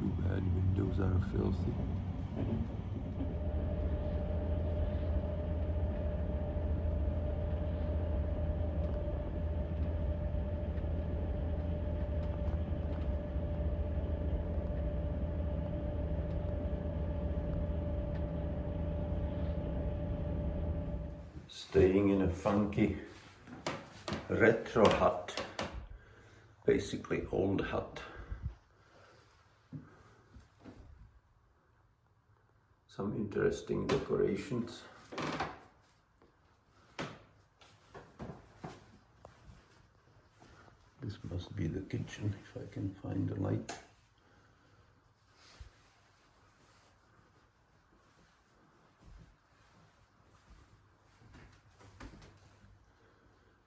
too bad, windows are filthy. Staying in a funky retro hut, basically old hut. Some interesting decorations. This must be the kitchen if I can find the light.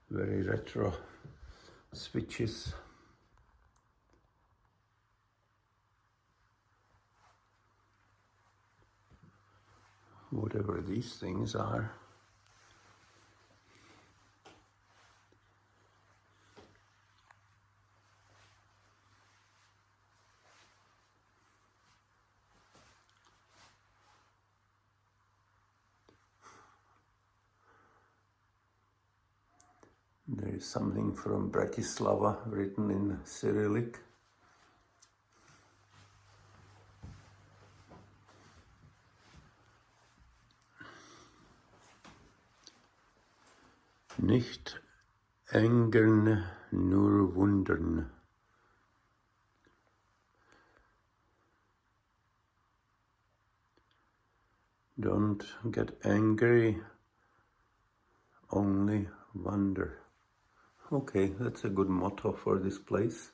Very retro switches. Whatever these things are. There is something from Bratislava written in Cyrillic. Nicht ärgern, nur wundern. Don't get angry, only wonder. Okay, that's a good motto for this place.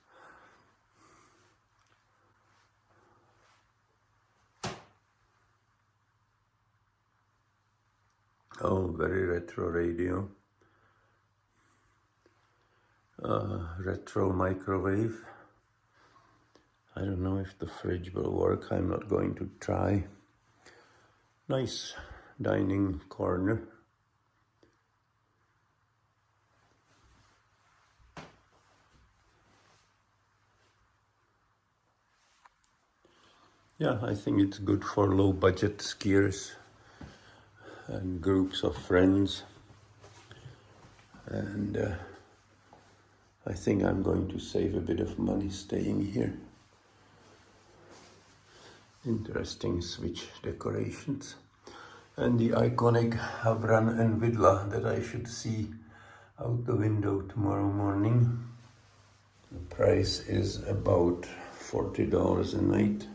Oh, very retro radio. Retro microwave. I don't know if the fridge will work. I'm not going to try. Nice dining corner. Yeah, I think it's good for low budget skiers and groups of friends. And I think I'm going to save a bit of money staying here. Interesting switch decorations. And the iconic Havran and Vidla that I should see out the window tomorrow morning. The price is about $40 a night.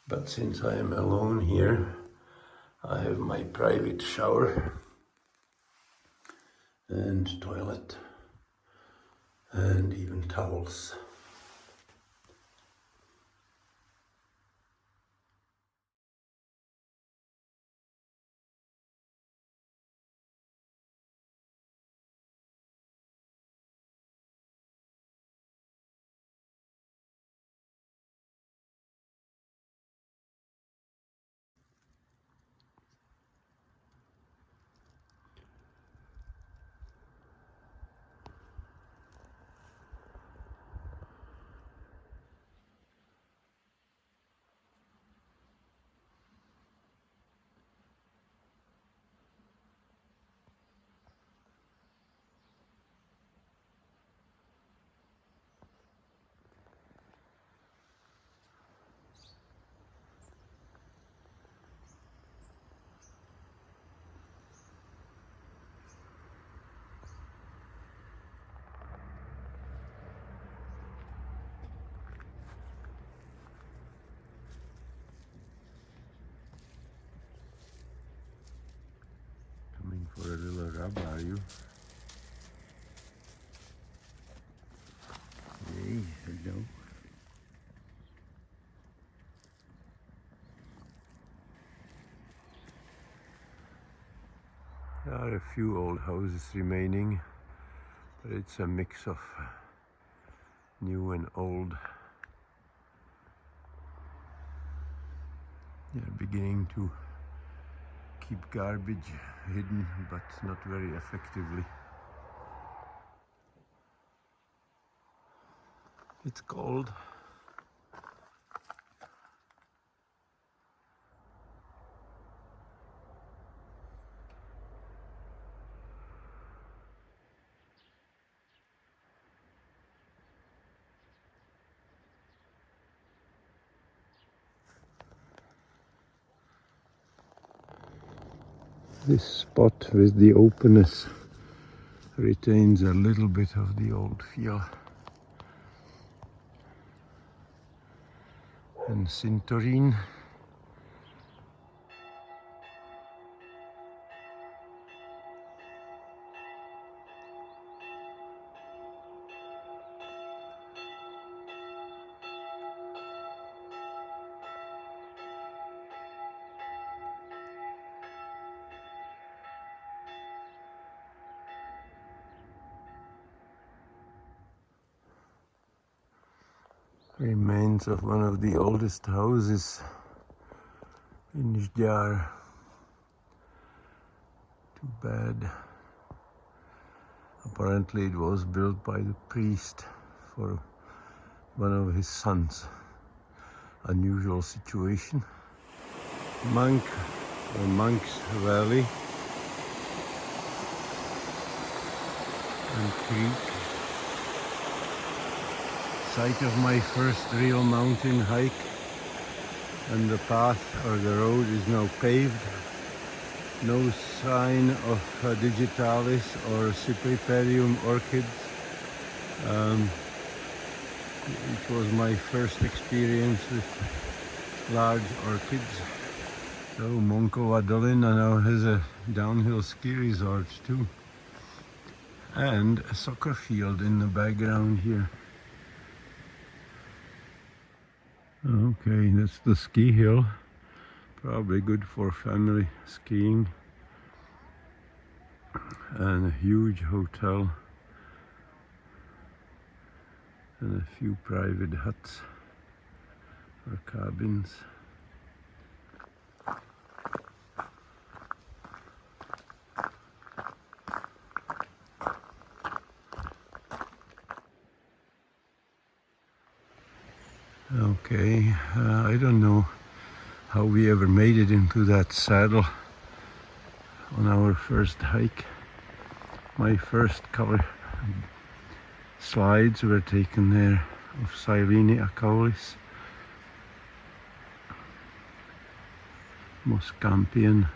But since I am alone here, I have my private shower and toilet and even towels. Coming for a little rub, are you? Hey, hello. There are a few old houses remaining, but it's a mix of new and old. They're beginning to keep garbage hidden, but not very effectively. It's cold. This spot with the openness retains a little bit of the old feel. And Sintorin. Remains of one of the oldest houses in Zdjar. Too bad. Apparently it was built by the priest for one of his sons. Unusual situation. Monk or Monk's Valley and creek. Site of my first real mountain hike, and the path or the road is now paved. No sign of digitalis or cypripedium orchids. It was my first experience with large orchids. So Monkova Dolina now has a downhill ski resort too, and a soccer field in the background here. Okay, that's the ski hill. Probably good for family skiing. And a huge hotel. And a few private huts or cabins. Okay, I don't know how we ever made it into that saddle on our first hike. My first color slides were taken there of Silene acaulis, Moscampion.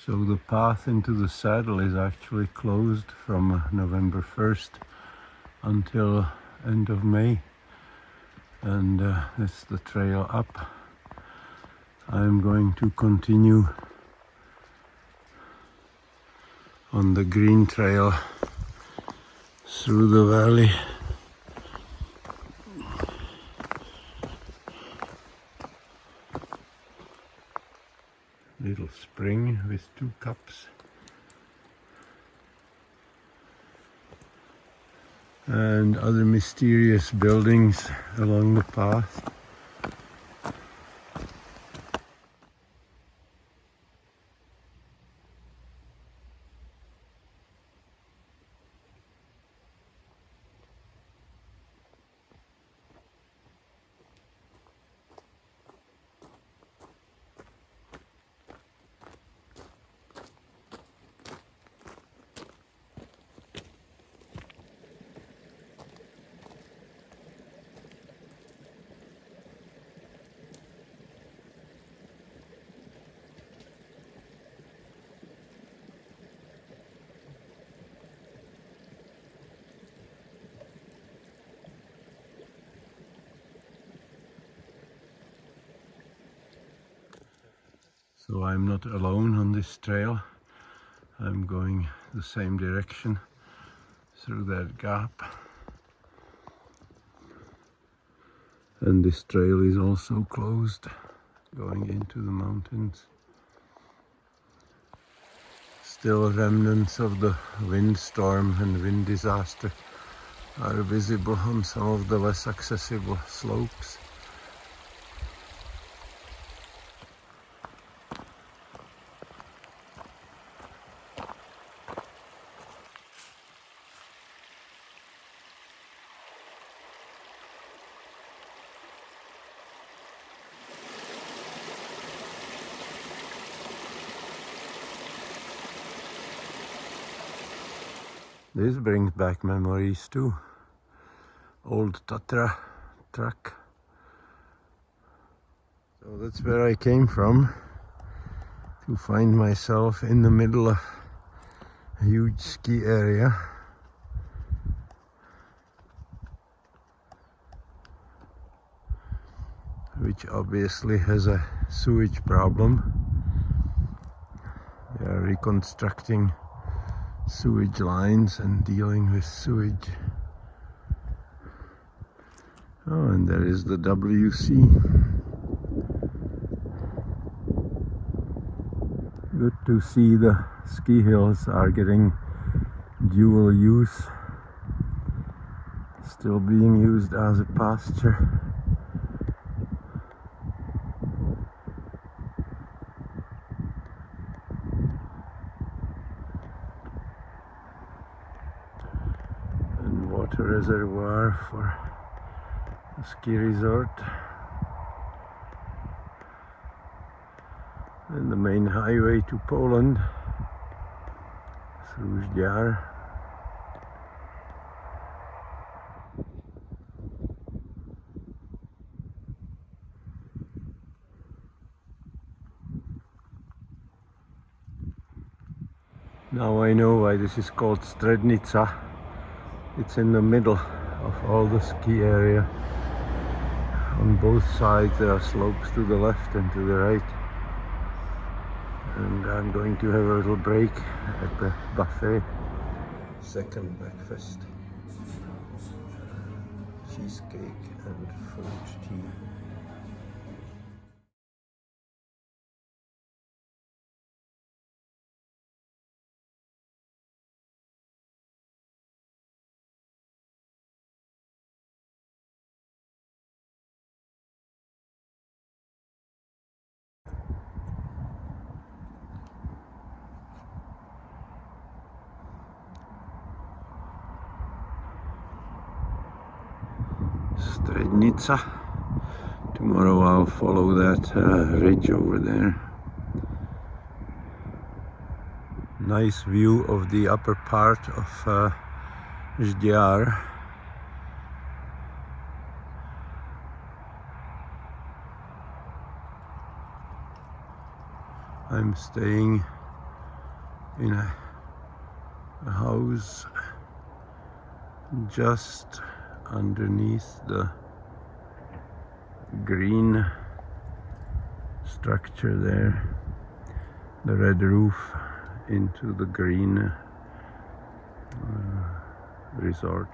So the path into the saddle is actually closed from November 1st until end of May, and it's the trail up. I'm going to continue on the green trail through the valley. Little spring with 2 cups. And other mysterious buildings along the path. So I'm not alone on this trail. I'm going the same direction through that gap. And this trail is also closed, going into the mountains. Still remnants of the windstorm and wind disaster are visible on some of the less accessible slopes. This brings back memories too. Old Tatra truck. So that's where I came from, to find myself in the middle of a huge ski area. Which obviously has a sewage problem. They are reconstructing sewage lines and dealing with sewage. Oh, and there is the WC. Good to see the ski hills are getting dual use, still being used as a pasture. And water reservoir for the ski resort. And the main highway to Poland through Zdiar. Now I know why this is called Strednica. It's in the middle of all the ski area. On both sides there are slopes to the left and to the right. And I'm going to have a little break at the buffet. Second breakfast. Cheesecake and fruit tea. Strednica. Tomorrow I'll follow that ridge over there. Nice view of the upper part of Zdiar. I'm staying in a house just underneath the green structure there, the red roof into the green resort.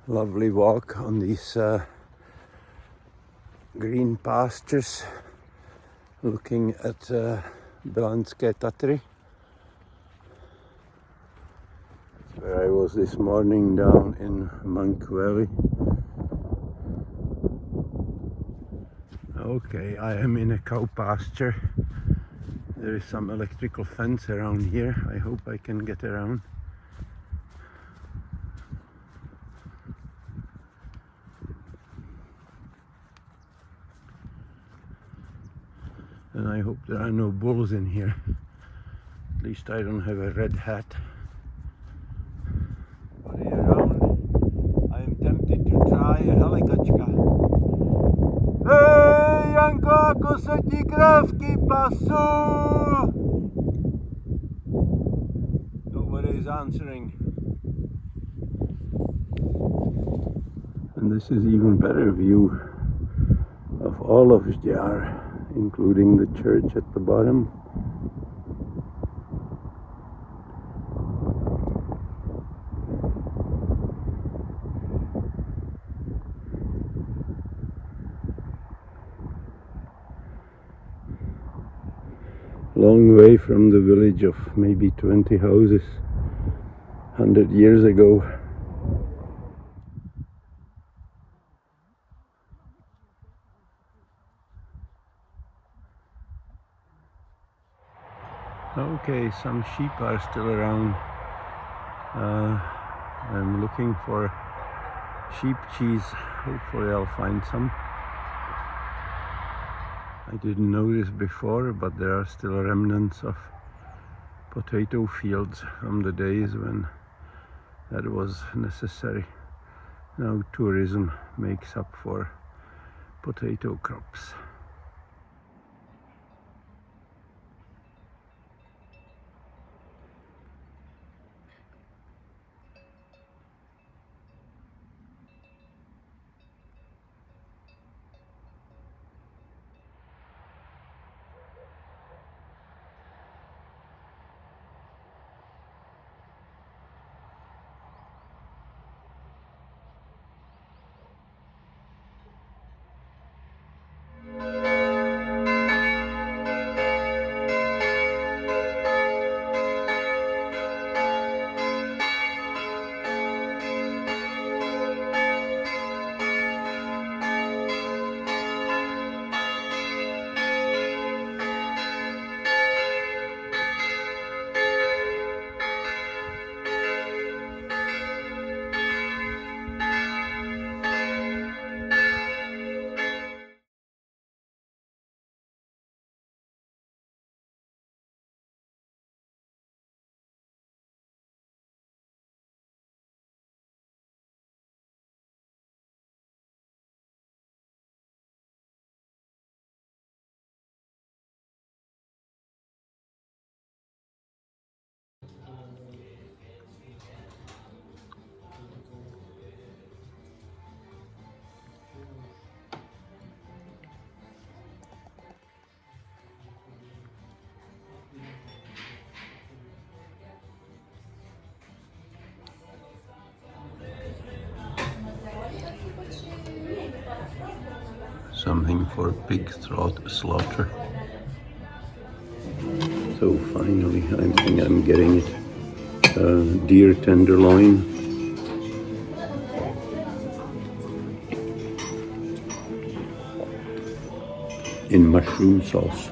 Lovely walk on these green pastures, looking at Bilanské Tatry, where I was this morning down in Monk Valley. Okay, I am in a cow pasture. There is some electrical fence around here. I hope I can get around. And I hope there are no bulls in here. At least I don't have a red hat. Nobody around. I am tempted to try a helicopter. Hej Janko, ako se ti krávky pasou? Nobody is answering. And this is even better view of all of Zdiar, including the church at the bottom. Long way from the village of maybe 20 houses 100 years ago. Okay, some sheep are still around. I'm looking for sheep cheese. Hopefully I'll find some. I didn't notice before, but there are still remnants of potato fields from the days when that was necessary. Now tourism makes up for potato crops. Something for pig slaughter. So finally, I think I'm getting it. Deer tenderloin. In mushroom sauce.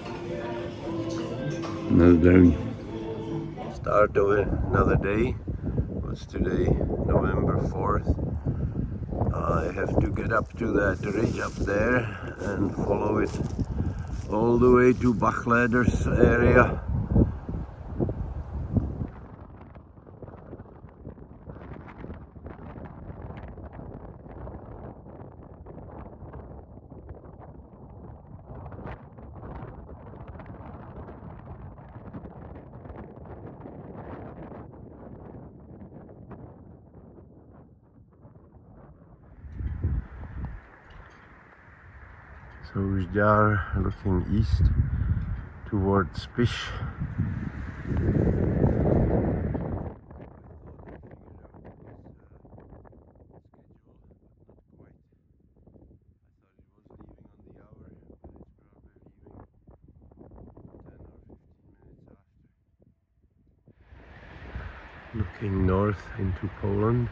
Another start of another day. What's today? November 4th. I have to get up to that ridge up there and follow it all the way to Bachlader's area. So Zdiar looking east towards Spish. Looking north into Poland.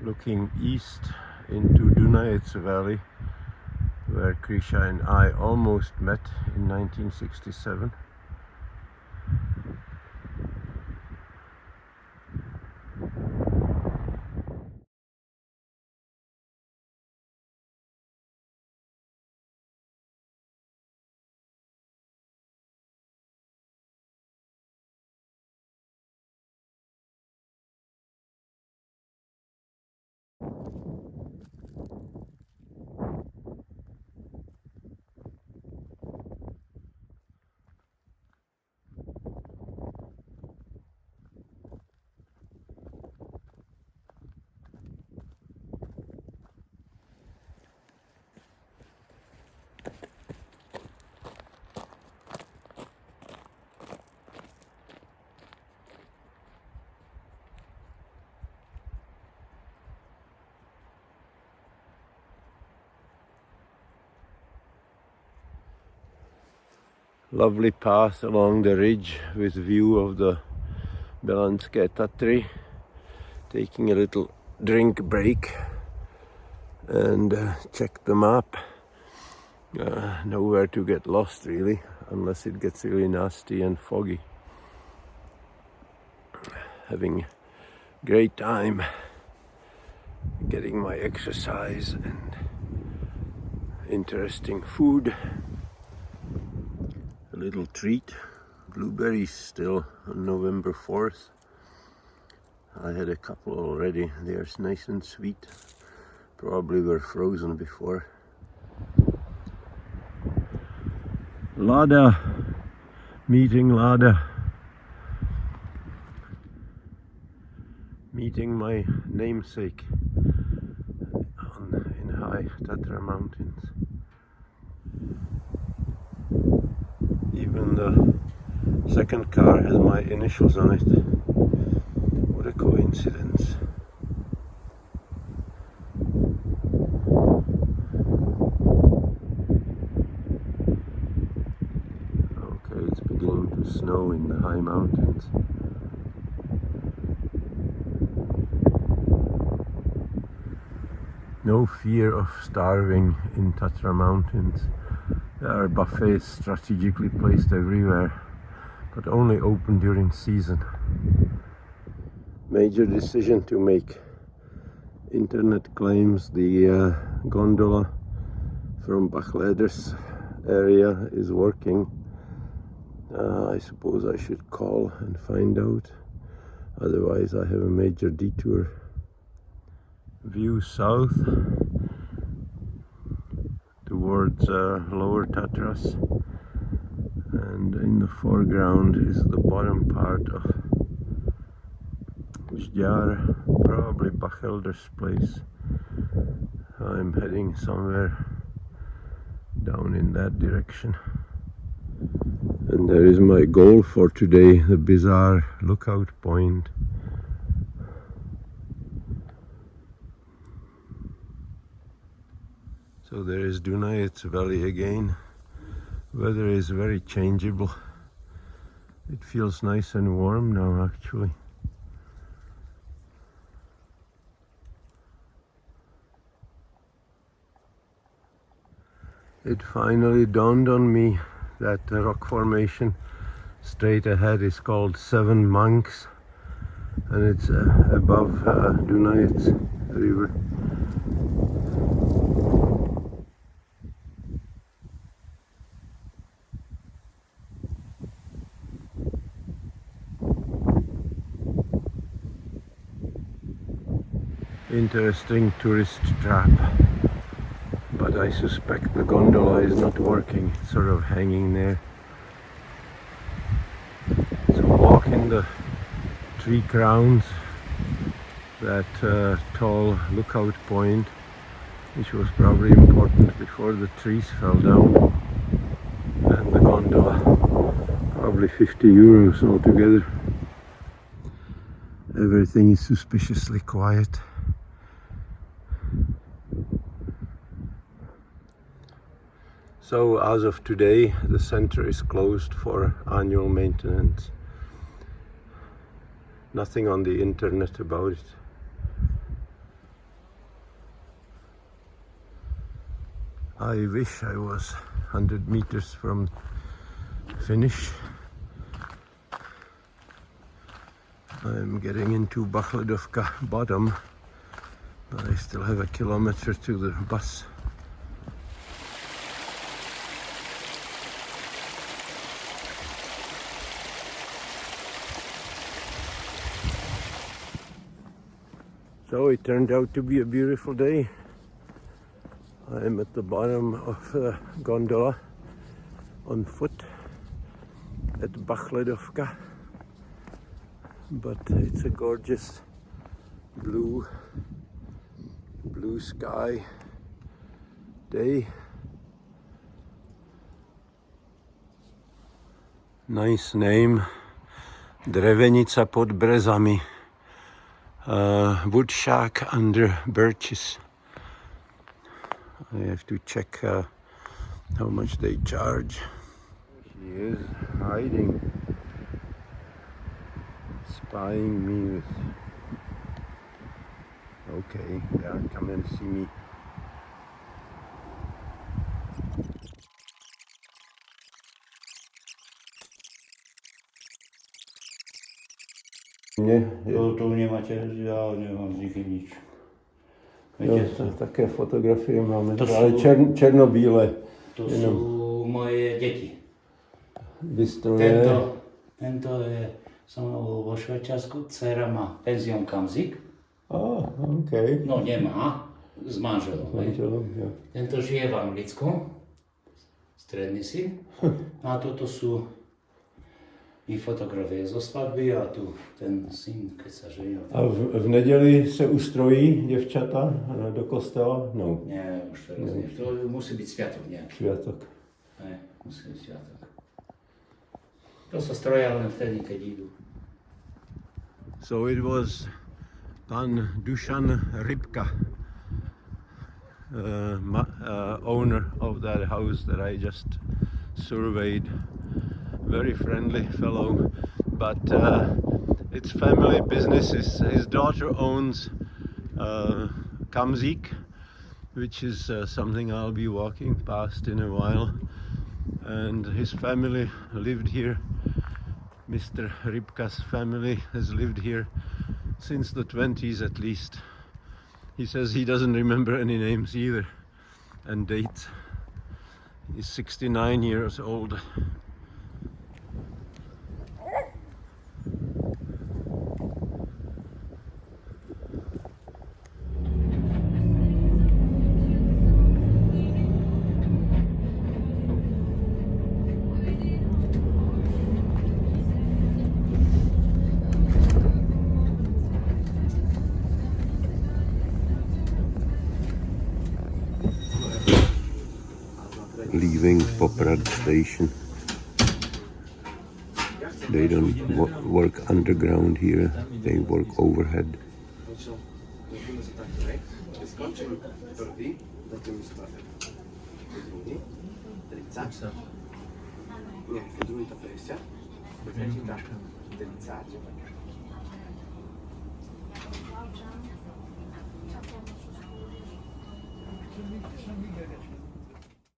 looking east into Dunajec Valley, where Krisha and I almost met in 1967. Lovely path along the ridge with view of the Belanské Tatry. Taking a little drink break and check the map. Nowhere to get lost really, unless it gets really nasty and foggy. Having great time getting my exercise and interesting food. A little treat, blueberries still on November 4th. I had a couple already, they are nice and sweet. Probably were frozen before. Lada, meeting Lada. Meeting my namesake in high Tatra mountains. Even the second car has my initials on it. What a coincidence. Okay, it's beginning to snow in the high mountains. No fear of starving in Tatra mountains. There are buffets strategically placed everywhere, but only open during season. Major decision to make. Internet claims the gondola from Bachleder's area is working. I suppose I should call and find out. Otherwise I have a major detour. View south towards lower Tatras, and in the foreground is the bottom part of Zdiar, probably Bachelder's place. I'm heading somewhere down in that direction. And there is my goal for today, the bizarre lookout point. So there is Dunajec Valley again. Weather is very changeable. It feels nice and warm now actually. It finally dawned on me that the rock formation straight ahead is called Seven Monks, and it's above Dunajec river. Interesting tourist trap, but I suspect the gondola is not working. It's sort of hanging there. So walk in the tree crowns, that tall lookout point, which was probably important before the trees fell down, and the gondola, probably 50 euros altogether. Everything is suspiciously quiet. So as of today, the center is closed for annual maintenance. Nothing on the internet about it. I wish I was 100 meters from finish. I'm getting into Bachledovka bottom, but I still have a kilometer to the bus. So it turned out to be a beautiful day. I'm at the bottom of the gondola on foot at Bachledovka, but it's a gorgeous blue sky day. Nice name, Drevenica pod Brezami, wood shack under birches. I have to check how much they charge. She is hiding, spying me with... Okay, yeah, come and see me. To nemáte, ja nemám s nikým nič. Jo, také fotografie máme, To ale sú- černobíle. To sú moje deti. Vystroje. Tento je, som vo Švajčiarsku, dcera má penzión Kamzik. OK. No nemá, s manželom. Manželom, jo. Tento žije v Anglicku, stredný syn. No a toto sú i fotografie zo svadby a tu ten syn, keď sa ženil. A v neděli se ustrojí děvčata do kostela? No. Nie, už teraz nie. To musí byť sviatok nejaký. Sviatok. Ne, musí byť sviatok. To sa stroja len vtedy, keď idú. So it was pan Dušan Rybka, owner of that house that I just surveyed. Very friendly fellow, but it's family business. His daughter owns Kamzik, which is something I'll be walking past in a while, and his family lived here. Mr. Rybka's family has lived here since the 20s at least. He says he doesn't remember any names either and dates. He's 69 years old. Leaving Poprad station. They don't work underground here, they work overhead. Nie, druhý to 50, do tretí tak 40.